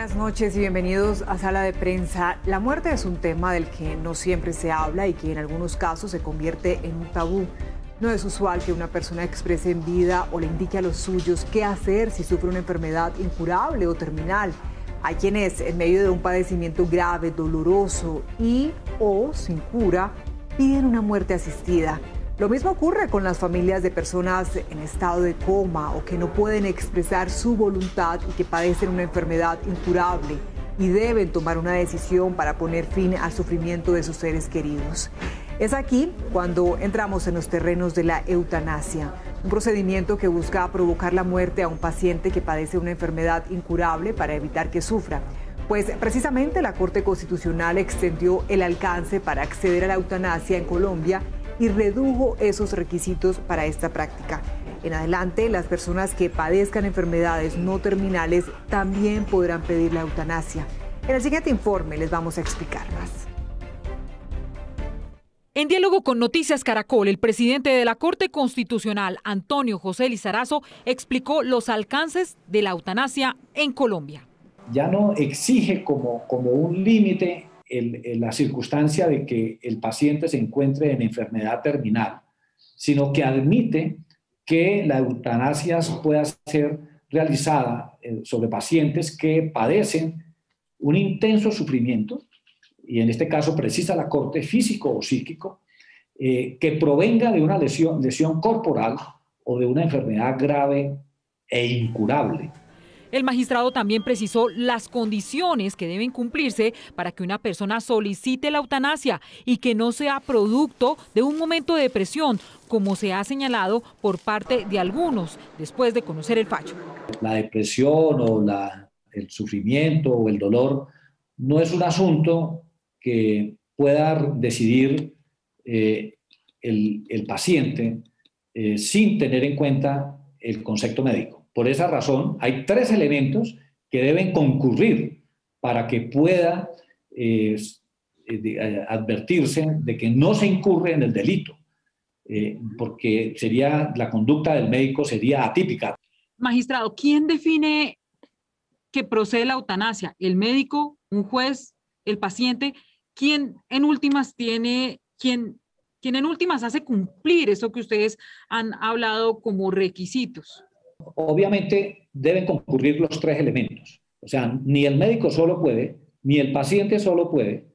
Buenas noches y bienvenidos a Sala de Prensa. La muerte es un tema del que no siempre se habla y que en algunos casos se convierte en un tabú. No es usual que una persona exprese en vida o le indique a los suyos qué hacer si sufre una enfermedad incurable o terminal. Hay quienes, en medio de un padecimiento grave, doloroso y o sin cura, piden una muerte asistida. Lo mismo ocurre con las familias de personas en estado de coma o que no pueden expresar su voluntad y que padecen una enfermedad incurable y deben tomar una decisión para poner fin al sufrimiento de sus seres queridos. Es aquí cuando entramos en los terrenos de la eutanasia, un procedimiento que busca provocar la muerte a un paciente que padece una enfermedad incurable para evitar que sufra. Pues precisamente la Corte Constitucional extendió el alcance para acceder a la eutanasia en Colombia y redujo esos requisitos para esta práctica. En adelante, las personas que padezcan enfermedades no terminales también podrán pedir la eutanasia. En el siguiente informe les vamos a explicar más. En diálogo con Noticias Caracol, el presidente de la Corte Constitucional, Antonio José Lizarazo, explicó los alcances de la eutanasia en Colombia. Ya no exige como un límite la circunstancia de que el paciente se encuentre en enfermedad terminal, sino que admite que la eutanasia pueda ser realizada sobre pacientes que padecen un intenso sufrimiento, y en este caso precisa la Corte físico o psíquico, que provenga de una lesión corporal o de una enfermedad grave e incurable. El magistrado también precisó las condiciones que deben cumplirse para que una persona solicite la eutanasia y que no sea producto de un momento de depresión, como se ha señalado por parte de algunos después de conocer el fallo. La depresión o el sufrimiento o el dolor no es un asunto que pueda decidir el paciente sin tener en cuenta el concepto médico. Por esa razón, hay 3 elementos que deben concurrir para que pueda advertirse de que no se incurre en el delito, porque la conducta del médico sería atípica. Magistrado, ¿quién define que procede la eutanasia? ¿El médico, un juez, el paciente? ¿Quién en últimas hace cumplir eso que ustedes han hablado como requisitos? Obviamente deben concurrir los 3 elementos. O sea, ni el médico solo puede, ni el paciente solo puede,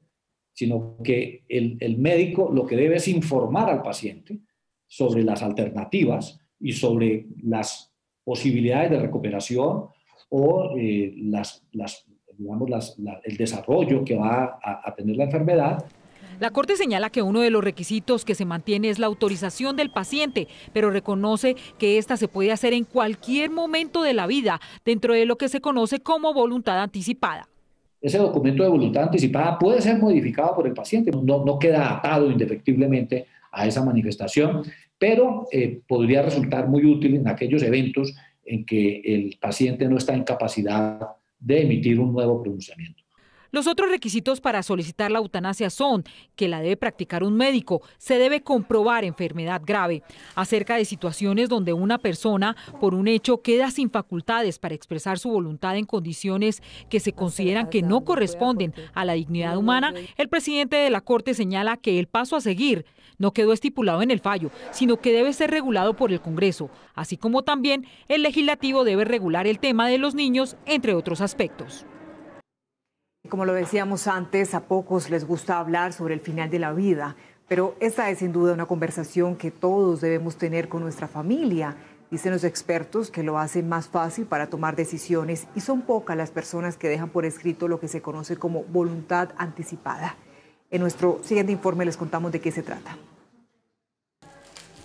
sino que el médico lo que debe es informar al paciente sobre las alternativas y sobre las posibilidades de recuperación o el desarrollo que va a tener la enfermedad. La Corte señala que uno de los requisitos que se mantiene es la autorización del paciente, pero reconoce que esta se puede hacer en cualquier momento de la vida, dentro de lo que se conoce como voluntad anticipada. Ese documento de voluntad anticipada puede ser modificado por el paciente, no queda atado indefectiblemente a esa manifestación, pero podría resultar muy útil en aquellos eventos en que el paciente no está en capacidad de emitir un nuevo pronunciamiento. Los otros requisitos para solicitar la eutanasia son que la debe practicar un médico, se debe comprobar enfermedad grave, acerca de situaciones donde una persona por un hecho queda sin facultades para expresar su voluntad en condiciones que se consideran que no corresponden a la dignidad humana. El presidente de la Corte señala que el paso a seguir no quedó estipulado en el fallo, sino que debe ser regulado por el Congreso, así como también el legislativo debe regular el tema de los niños, entre otros aspectos. Como lo decíamos antes, a pocos les gusta hablar sobre el final de la vida, pero esta es sin duda una conversación que todos debemos tener con nuestra familia. Dicen los expertos que lo hace más fácil para tomar decisiones y son pocas las personas que dejan por escrito lo que se conoce como voluntad anticipada. En nuestro siguiente informe les contamos de qué se trata.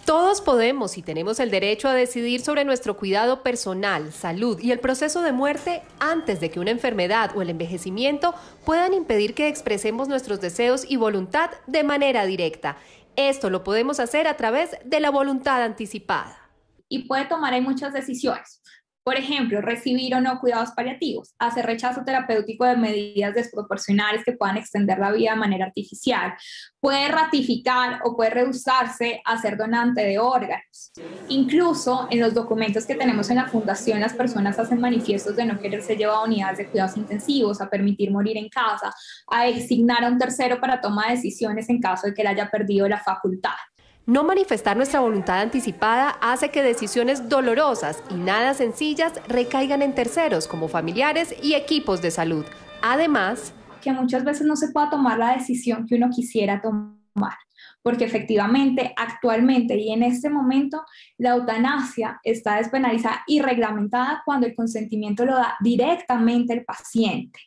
Todos podemos y tenemos el derecho a decidir sobre nuestro cuidado personal, salud y el proceso de muerte antes de que una enfermedad o el envejecimiento puedan impedir que expresemos nuestros deseos y voluntad de manera directa. Esto lo podemos hacer a través de la voluntad anticipada. Y puede tomar ahí muchas decisiones. Por ejemplo, recibir o no cuidados paliativos, hacer rechazo terapéutico de medidas desproporcionales que puedan extender la vida de manera artificial, puede ratificar o puede rehusarse a ser donante de órganos. Incluso en los documentos que tenemos en la fundación, las personas hacen manifiestos de no querer ser llevadas a unidades de cuidados intensivos, a permitir morir en casa, a designar a un tercero para toma de decisiones en caso de que él haya perdido la facultad. No manifestar nuestra voluntad anticipada hace que decisiones dolorosas y nada sencillas recaigan en terceros como familiares y equipos de salud. Además, que muchas veces no se pueda tomar la decisión que uno quisiera tomar, porque efectivamente, actualmente y en este momento, la eutanasia está despenalizada y reglamentada cuando el consentimiento lo da directamente el paciente.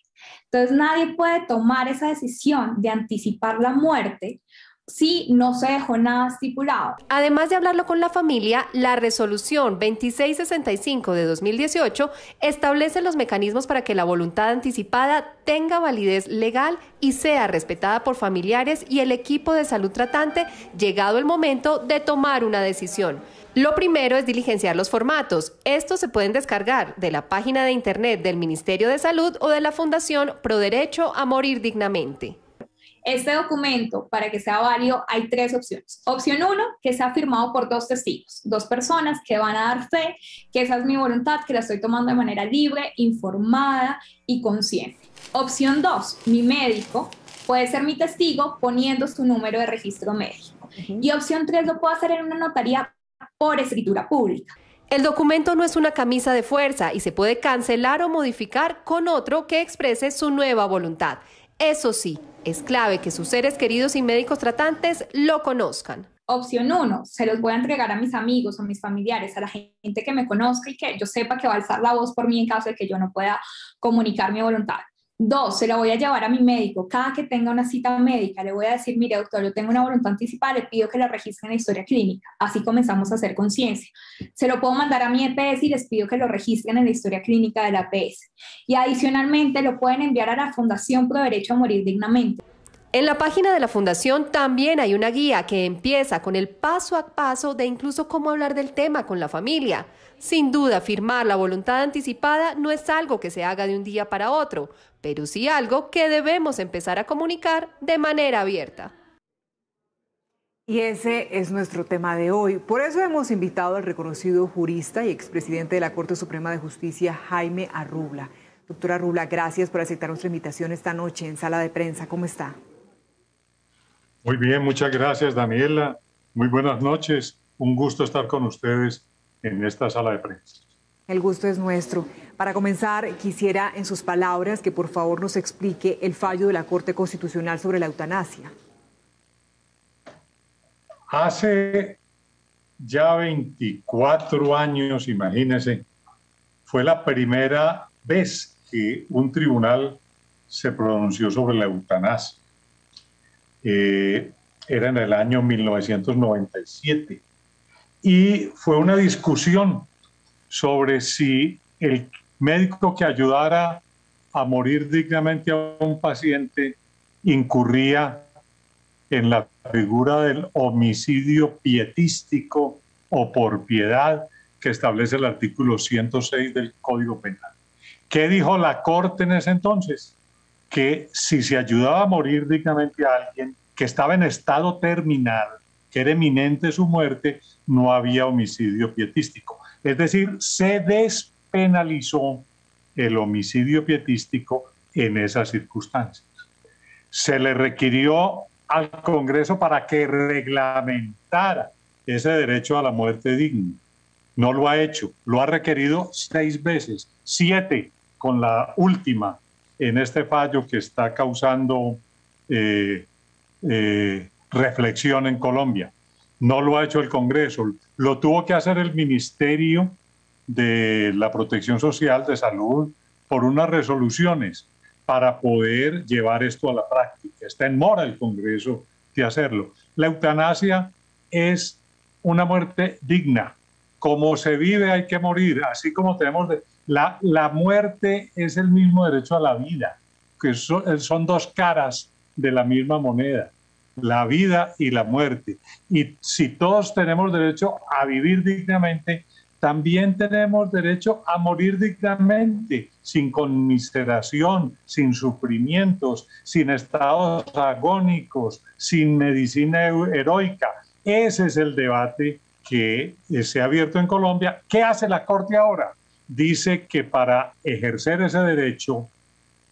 Entonces, nadie puede tomar esa decisión de anticipar la muerte si no se dejó nada estipulado. Además de hablarlo con la familia, la resolución 2665 de 2018 establece los mecanismos para que la voluntad anticipada tenga validez legal y sea respetada por familiares y el equipo de salud tratante, llegado el momento de tomar una decisión. Lo primero es diligenciar los formatos. Estos se pueden descargar de la página de internet del Ministerio de Salud o de la Fundación Pro Derecho a Morir Dignamente. Este documento, para que sea válido, hay 3 opciones. Opción 1, que sea firmado por 2 testigos, 2 personas que van a dar fe que esa es mi voluntad, que la estoy tomando de manera libre, informada y consciente. Opción 2, mi médico puede ser mi testigo poniendo su número de registro médico. Y opción 3, lo puedo hacer en una notaría por escritura pública. El documento no es una camisa de fuerza y se puede cancelar o modificar con otro que exprese su nueva voluntad. Eso sí, es clave que sus seres queridos y médicos tratantes lo conozcan. Opción 1, se los voy a entregar a mis amigos o mis familiares, a la gente que me conozca y que yo sepa que va a alzar la voz por mí en caso de que yo no pueda comunicar mi voluntad. 2, se lo voy a llevar a mi médico. Cada que tenga una cita médica, le voy a decir, mire doctor, yo tengo una voluntad anticipada, le pido que la registre en la historia clínica. Así comenzamos a hacer conciencia. Se lo puedo mandar a mi EPS y les pido que lo registren en la historia clínica de la EPS. Y adicionalmente lo pueden enviar a la Fundación Pro Derecho a Morir Dignamente. En la página de la Fundación también hay una guía que empieza con el paso a paso de incluso cómo hablar del tema con la familia. Sin duda, firmar la voluntad anticipada no es algo que se haga de un día para otro, pero sí algo que debemos empezar a comunicar de manera abierta. Y ese es nuestro tema de hoy. Por eso hemos invitado al reconocido jurista y expresidente de la Corte Suprema de Justicia, Jaime Arrubla. Doctor Arrubla, gracias por aceptar nuestra invitación esta noche en Sala de Prensa. ¿Cómo está? Muy bien, muchas gracias, Daniela. Muy buenas noches. Un gusto estar con ustedes en esta sala de prensa. El gusto es nuestro. Para comenzar, quisiera en sus palabras que por favor nos explique el fallo de la Corte Constitucional sobre la eutanasia. Hace ya 24 años, imagínense, fue la primera vez que un tribunal se pronunció sobre la eutanasia. Era en el año 1997. Y fue una discusión sobre si el médico que ayudara a morir dignamente a un paciente incurría en la figura del homicidio pietístico o por piedad que establece el artículo 106 del Código Penal. ¿Qué dijo la Corte en ese entonces? Que si se ayudaba a morir dignamente a alguien que estaba en estado terminal, que era eminente su muerte, no había homicidio pietístico. Es decir, se despenalizó el homicidio pietístico en esas circunstancias. Se le requirió al Congreso para que reglamentara ese derecho a la muerte digna. No lo ha hecho, lo ha requerido 6 veces, 7 con la última en este fallo que está causando reflexión en Colombia. No lo ha hecho el Congreso, lo tuvo que hacer el Ministerio de la Protección Social de Salud por unas resoluciones para poder llevar esto a la práctica. Está en mora el Congreso de hacerlo. La eutanasia es una muerte digna. Como se vive hay que morir, así como tenemos... La muerte es el mismo derecho a la vida, que son 2 caras de la misma moneda, la vida y la muerte. Y si todos tenemos derecho a vivir dignamente, también tenemos derecho a morir dignamente, sin conmiseración, sin sufrimientos, sin estados agónicos, sin medicina heroica. Ese es el debate que se ha abierto en Colombia. ¿Qué hace la Corte ahora? Dice que para ejercer ese derecho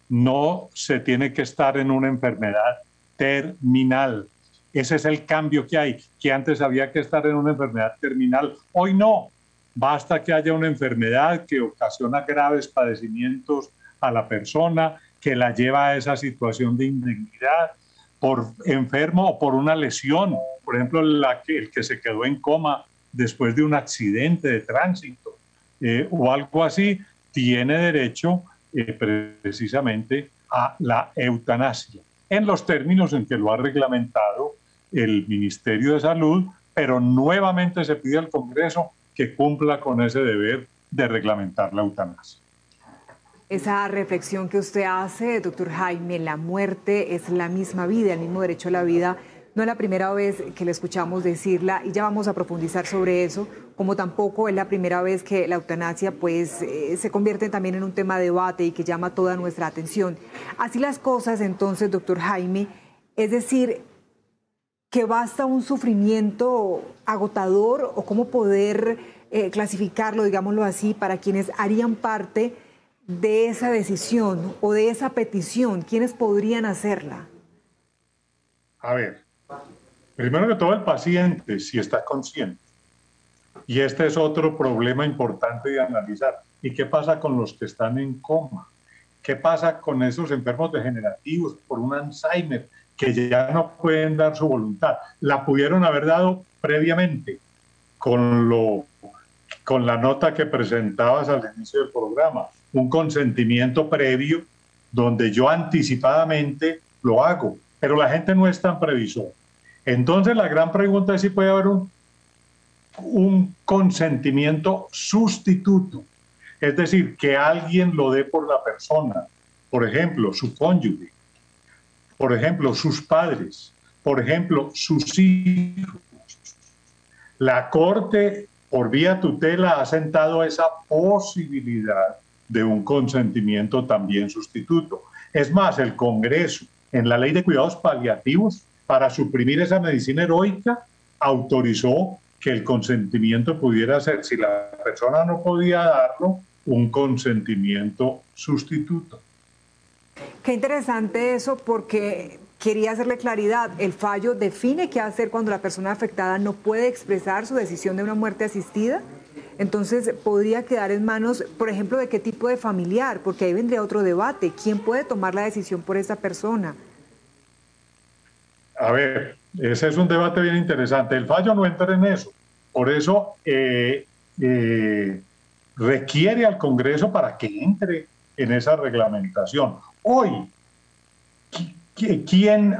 no se tiene que estar en una enfermedad terminal. Ese es el cambio que hay, que antes había que estar en una enfermedad terminal. Hoy no. Basta que haya una enfermedad que ocasiona graves padecimientos a la persona, que la lleva a esa situación de indignidad por enfermo o por una lesión. Por ejemplo, el que se quedó en coma después de un accidente de tránsito o algo así, tiene derecho precisamente a la eutanasia, en los términos en que lo ha reglamentado el Ministerio de Salud, pero nuevamente se pide al Congreso que cumpla con ese deber de reglamentar la eutanasia. Esa reflexión que usted hace, doctor Jaime, la muerte es la misma vida, el mismo derecho a la vida, no es la primera vez que le escuchamos decirla y ya vamos a profundizar sobre eso, como tampoco es la primera vez que la eutanasia pues se convierte también en un tema de debate y que llama toda nuestra atención. Así las cosas entonces, doctor Jaime, es decir, que basta un sufrimiento agotador o cómo poder clasificarlo, digámoslo así, para quienes harían parte de esa decisión o de esa petición, ¿quiénes podrían hacerla? A ver, primero que todo el paciente, si está consciente. Y este es otro problema importante de analizar. ¿Y qué pasa con los que están en coma? ¿Qué pasa con esos enfermos degenerativos por un Alzheimer que ya no pueden dar su voluntad? La pudieron haber dado previamente con la nota que presentabas al inicio del programa, un consentimiento previo donde yo anticipadamente lo hago, pero la gente no es tan previsor. Entonces la gran pregunta es si puede haber un consentimiento sustituto, es decir, que alguien lo dé por la persona, por ejemplo, su cónyuge, por ejemplo, sus padres, por ejemplo, sus hijos. La Corte, por vía tutela, ha sentado esa posibilidad de un consentimiento también sustituto. Es más, el Congreso, en la Ley de Cuidados Paliativos, para suprimir esa medicina heroica, autorizó que el consentimiento pudiera ser, si la persona no podía darlo, un consentimiento sustituto. Qué interesante eso, porque quería hacerle claridad. El fallo define qué hacer cuando la persona afectada no puede expresar su decisión de una muerte asistida. Entonces, podría quedar en manos, por ejemplo, de qué tipo de familiar, porque ahí vendría otro debate. ¿Quién puede tomar la decisión por esa persona? A ver, ese es un debate bien interesante. El fallo no entra en eso. Por eso requiere al Congreso para que entre en esa reglamentación. Hoy, ¿quién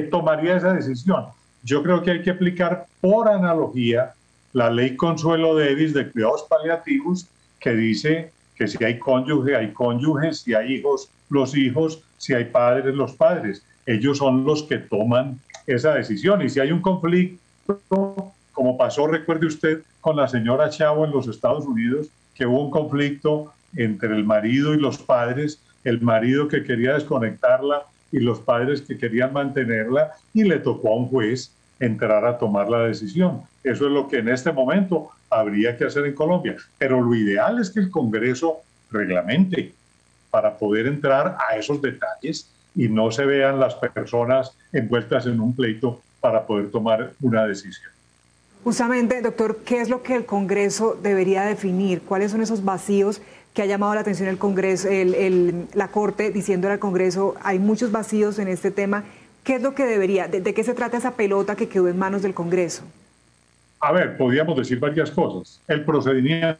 tomaría esa decisión? Yo creo que hay que aplicar por analogía la ley Consuelo Davis de cuidados paliativos, que dice que si hay cónyuges, si hay hijos, los hijos, si hay padres, los padres. Ellos son los que toman esa decisión. Y si hay un conflicto, como pasó, recuerde usted, con la señora Chavo en los Estados Unidos, que hubo un conflicto entre el marido y los padres, el marido que quería desconectarla y los padres que querían mantenerla, y le tocó a un juez entrar a tomar la decisión. Eso es lo que en este momento habría que hacer en Colombia. Pero lo ideal es que el Congreso reglamente para poder entrar a esos detalles y no se vean las personas envueltas en un pleito para poder tomar una decisión. Justamente, doctor, ¿qué es lo que el Congreso debería definir? ¿Cuáles son esos vacíos que ha llamado la atención el Congreso, la Corte, diciéndole al Congreso, hay muchos vacíos en este tema? ¿Qué es lo que debería, de qué se trata esa pelota que quedó en manos del Congreso? A ver, podríamos decir varias cosas. El procedimiento.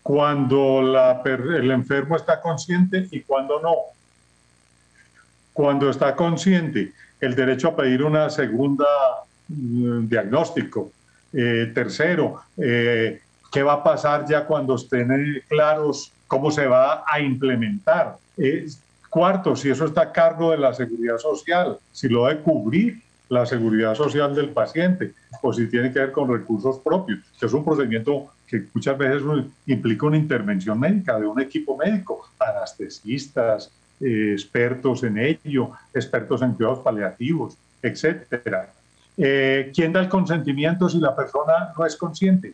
Cuando el enfermo está consciente y cuando no. Cuando está consciente, el derecho a pedir una segunda diagnóstico. Tercero, ¿qué va a pasar ya cuando estén claros cómo se va a implementar? Cuarto, si eso está a cargo de la Seguridad Social, si lo debe cubrir la seguridad social del paciente o si tiene que ver con recursos propios, que es un procedimiento que muchas veces implica una intervención médica de un equipo médico, anestesistas, expertos en ello, expertos en cuidados paliativos, etcétera. ¿Quién da el consentimiento si la persona no es consciente?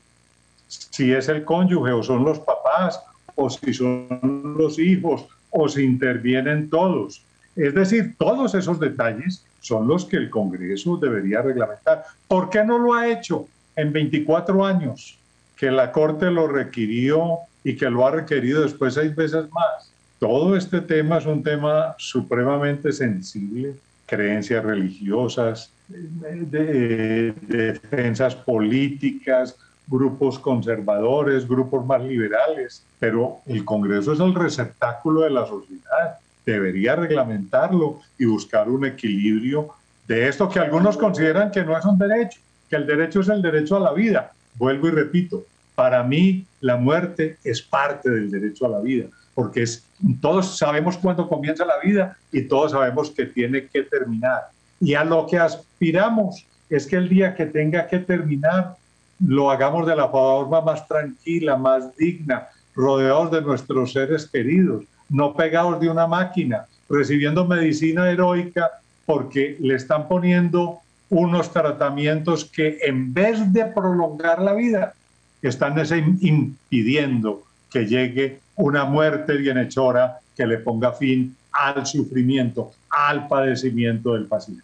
Si es el cónyuge o son los papás o si son los hijos o si intervienen todos. Es decir, todos esos detalles son los que el Congreso debería reglamentar. ¿Por qué no lo ha hecho en 24 años? Que la Corte lo requirió y que lo ha requerido después 6 veces más. Todo este tema es un tema supremamente sensible, creencias religiosas, defensas políticas, grupos conservadores, grupos más liberales, pero el Congreso es el receptáculo de la sociedad. Debería reglamentarlo y buscar un equilibrio de esto que algunos consideran que no es un derecho, que el derecho es el derecho a la vida. Vuelvo y repito, para mí la muerte es parte del derecho a la vida, porque todos sabemos cuándo comienza la vida y todos sabemos que tiene que terminar. Y a lo que aspiramos es que el día que tenga que terminar lo hagamos de la forma más tranquila, más digna, rodeados de nuestros seres queridos, no pegados de una máquina, recibiendo medicina heroica porque le están poniendo unos tratamientos que en vez de prolongar la vida, están impidiendo que llegue una muerte bienhechora que le ponga fin al sufrimiento, al padecimiento del paciente.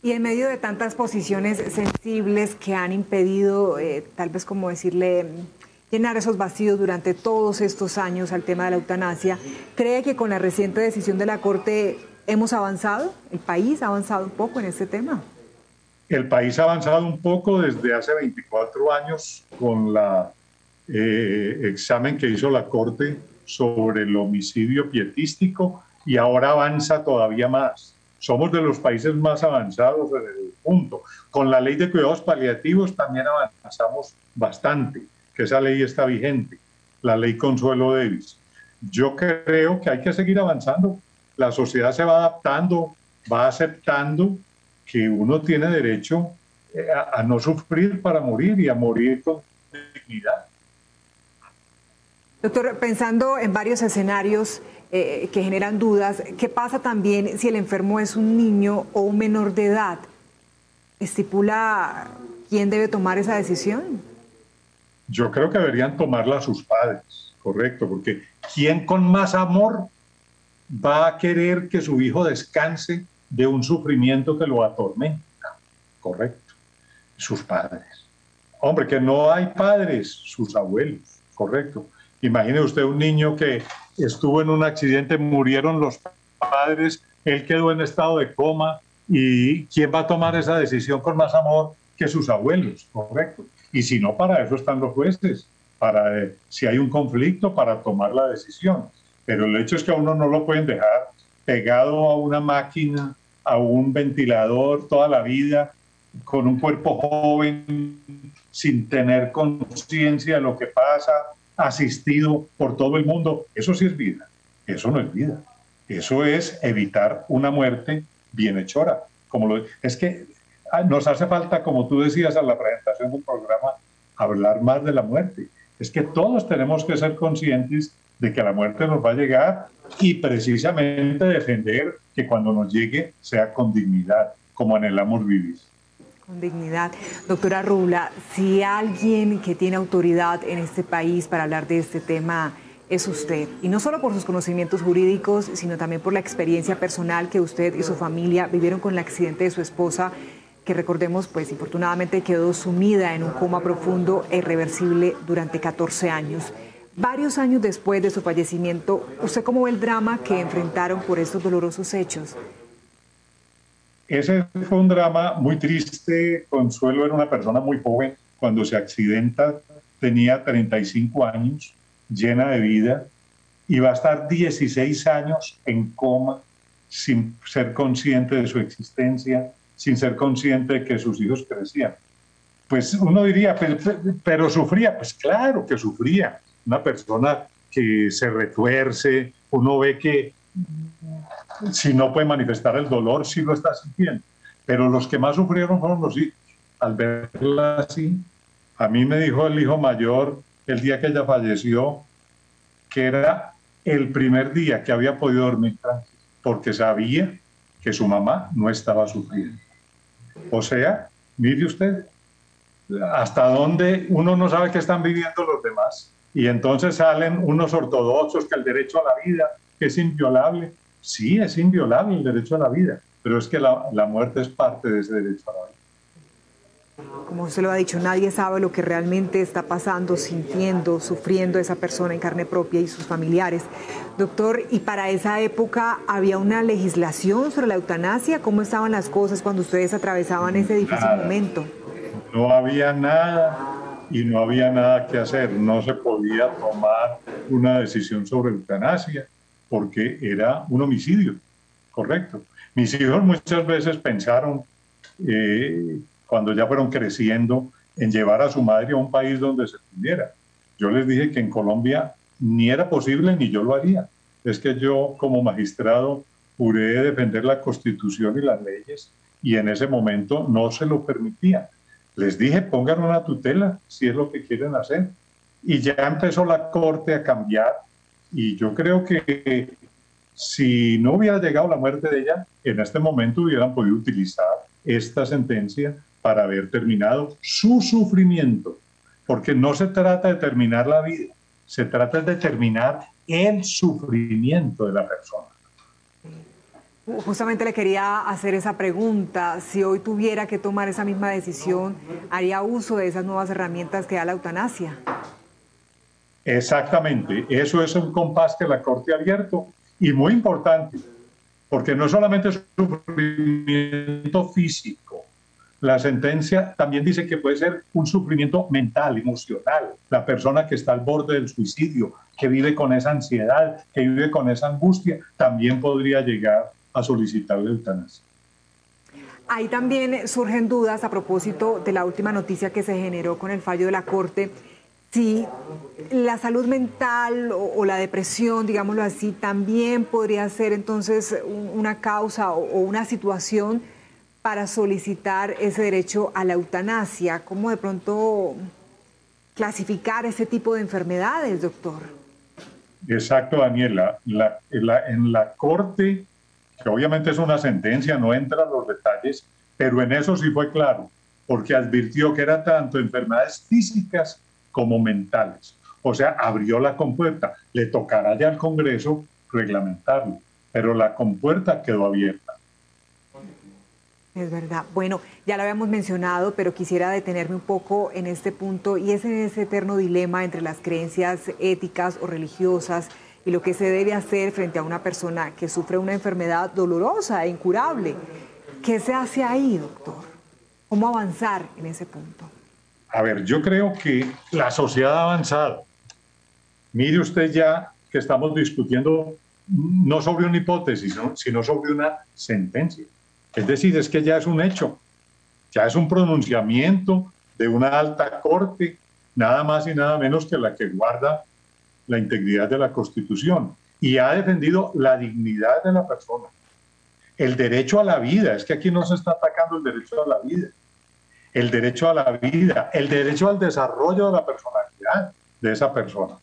Y en medio de tantas posiciones sensibles que han impedido, tal vez como decirle, llenar esos vacíos durante todos estos años al tema de la eutanasia, ¿cree que con la reciente decisión de la Corte hemos avanzado? ¿El país ha avanzado un poco en este tema? El país ha avanzado un poco desde hace 24 años con el examen que hizo la Corte sobre el homicidio pietístico y ahora avanza todavía más. Somos de los países más avanzados en el mundo. Con la ley de cuidados paliativos también avanzamos bastante, que esa ley está vigente, la ley Consuelo Davis. Yo creo que hay que seguir avanzando. La sociedad se va adaptando, va aceptando que uno tiene derecho a no sufrir para morir y a morir con dignidad. Doctor, pensando en varios escenarios que generan dudas, ¿qué pasa también si el enfermo es un niño o un menor de edad? ¿Estipula quién debe tomar esa decisión? Yo creo que deberían tomarla sus padres, correcto, porque ¿quién con más amor va a querer que su hijo descanse de un sufrimiento que lo atormenta? Correcto, sus padres. Hombre, que no hay padres, sus abuelos, correcto. Imagine usted un niño que estuvo en un accidente, murieron los padres, él quedó en estado de coma, y ¿quién va a tomar esa decisión con más amor que sus abuelos? Correcto. Y si no, para eso están los jueces, para si hay un conflicto, para tomar la decisión. Pero el hecho es que a uno no lo pueden dejar pegado a una máquina, a un ventilador toda la vida, con un cuerpo joven, sin tener conciencia de lo que pasa, asistido por todo el mundo. Eso sí es vida, eso no es vida. Eso es evitar una muerte bienhechora. Es que nos hace falta, como tú decías a la presentación del programa, hablar más de la muerte. Es que todos tenemos que ser conscientes de que la muerte nos va a llegar y precisamente defender que cuando nos llegue sea con dignidad, como anhelamos vivir. Con dignidad. Doctora Rubla, si alguien que tiene autoridad en este país para hablar de este tema es usted, y no solo por sus conocimientos jurídicos, sino también por la experiencia personal que usted y su familia vivieron con el accidente de su esposa, que recordemos, pues infortunadamente quedó sumida en un coma profundo e irreversible durante 14 años. Varios años después de su fallecimiento, ¿usted cómo ve el drama que enfrentaron por estos dolorosos hechos? Ese fue un drama muy triste. Consuelo era una persona muy joven. Cuando se accidenta tenía 35 años, llena de vida, y va a estar 16 años en coma sin ser consciente de su existencia, sin ser consciente de que sus hijos crecían. Pues uno diría, pero sufría. Pues claro que sufría. Una persona que se retuerce, uno ve que si no puede manifestar el dolor, sí lo está sintiendo. pero los que más sufrieron fueron los hijos. Al verla así, a mí me dijo el hijo mayor, el día que ella falleció, que era el primer día que había podido dormir tranquilo, porque sabía que su mamá no estaba sufriendo. O sea, mire usted, hasta dónde uno no sabe qué están viviendo los demás. Y entonces salen unos ortodoxos que el derecho a la vida es inviolable. Sí, es inviolable el derecho a la vida, pero es que la muerte es parte de ese derecho a la vida. Como usted lo ha dicho, nadie sabe lo que realmente está pasando, sintiendo, sufriendo esa persona en carne propia y sus familiares. Doctor, ¿y para esa época había una legislación sobre la eutanasia? ¿Cómo estaban las cosas cuando ustedes atravesaban ese difícil momento? No había nada y no había nada que hacer. No se podía tomar una decisión sobre eutanasia porque era un homicidio, correcto. Mis hijos muchas veces pensaron, cuando ya fueron creciendo, en llevar a su madre a un país donde se pudiera. Yo les dije que en Colombia ni era posible ni yo lo haría. Es que yo como magistrado juré defender la Constitución y las leyes y en ese momento no se lo permitía. Les dije, pongan una tutela si es lo que quieren hacer. Y ya empezó la Corte a cambiar y yo creo que si no hubiera llegado la muerte de ella, en este momento hubieran podido utilizar esta sentencia para haber terminado su sufrimiento, porque no se trata de terminar la vida, se trata de terminar el sufrimiento de la persona. Justamente le quería hacer esa pregunta, si hoy tuviera que tomar esa misma decisión, ¿haría uso de esas nuevas herramientas que da la eutanasia? Exactamente, eso es un compás que la Corte ha abierto y muy importante, porque no solamente es sufrimiento físico, la sentencia también dice que puede ser un sufrimiento mental, emocional. La persona que está al borde del suicidio, que vive con esa ansiedad, que vive con esa angustia, también podría llegar a solicitar la eutanasia. Ahí también surgen dudas a propósito de la última noticia que se generó con el fallo de la Corte, si la salud mental o la depresión, digámoslo así, también podría ser entonces una causa o una situación para solicitar ese derecho a la eutanasia. ¿Cómo de pronto clasificar ese tipo de enfermedades, doctor? Exacto, Daniela. En la Corte, que obviamente es una sentencia, no entra en los detalles, pero en eso sí fue claro, porque advirtió que era tanto enfermedades físicas como mentales. O sea, abrió la compuerta. Le tocará ya al Congreso reglamentarlo, pero la compuerta quedó abierta. Es verdad. Bueno, ya lo habíamos mencionado, pero quisiera detenerme un poco en este punto y es en ese eterno dilema entre las creencias éticas o religiosas y lo que se debe hacer frente a una persona que sufre una enfermedad dolorosa e incurable. ¿Qué se hace ahí, doctor? ¿Cómo avanzar en ese punto? A ver, yo creo que la sociedad ha avanzado. Mire usted ya que estamos discutiendo no sobre una hipótesis, sino sobre una sentencia. Es decir, es que ya es un hecho, ya es un pronunciamiento de una alta corte, nada más y nada menos que la que guarda la integridad de la Constitución y ha defendido la dignidad de la persona, el derecho a la vida. Es que aquí no se está atacando el derecho a la vida, el derecho a la vida, el derecho al desarrollo de la personalidad de esa persona.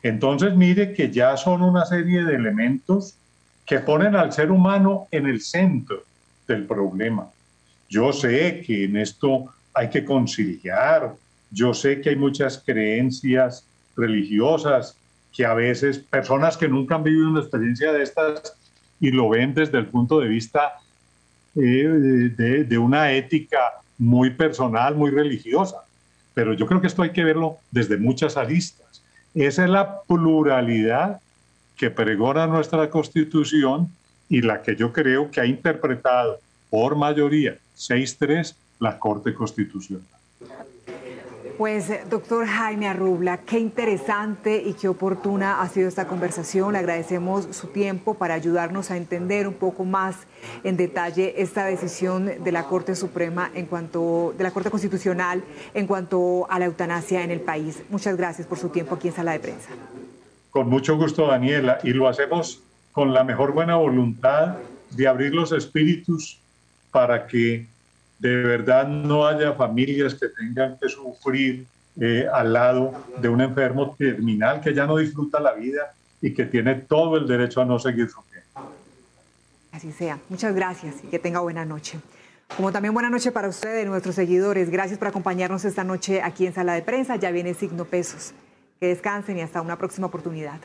Entonces, mire que ya son una serie de elementos que ponen al ser humano en el centro del problema. Yo sé que en esto hay que conciliar, yo sé que hay muchas creencias religiosas que a veces personas que nunca han vivido una experiencia de estas y lo ven desde el punto de vista de una ética muy personal, muy religiosa, pero yo creo que esto hay que verlo desde muchas aristas. Esa es la pluralidad que pregona nuestra Constitución y la que yo creo que ha interpretado por mayoría 6-3 la Corte Constitucional. Pues, doctor Jaime Arrubla, qué interesante y qué oportuna ha sido esta conversación. Le agradecemos su tiempo para ayudarnos a entender un poco más en detalle esta decisión de la Corte Suprema de la Corte Constitucional en cuanto a la eutanasia en el país. Muchas gracias por su tiempo aquí en Sala de Prensa. Con mucho gusto, Daniela, y lo hacemos con la mejor buena voluntad de abrir los espíritus para que de verdad no haya familias que tengan que sufrir al lado de un enfermo terminal que ya no disfruta la vida y que tiene todo el derecho a no seguir sufriendo. Así sea. Muchas gracias y que tenga buena noche. Como también buena noche para ustedes, nuestros seguidores. Gracias por acompañarnos esta noche aquí en Sala de Prensa. Ya viene Signo Pesos. Que descansen y hasta una próxima oportunidad.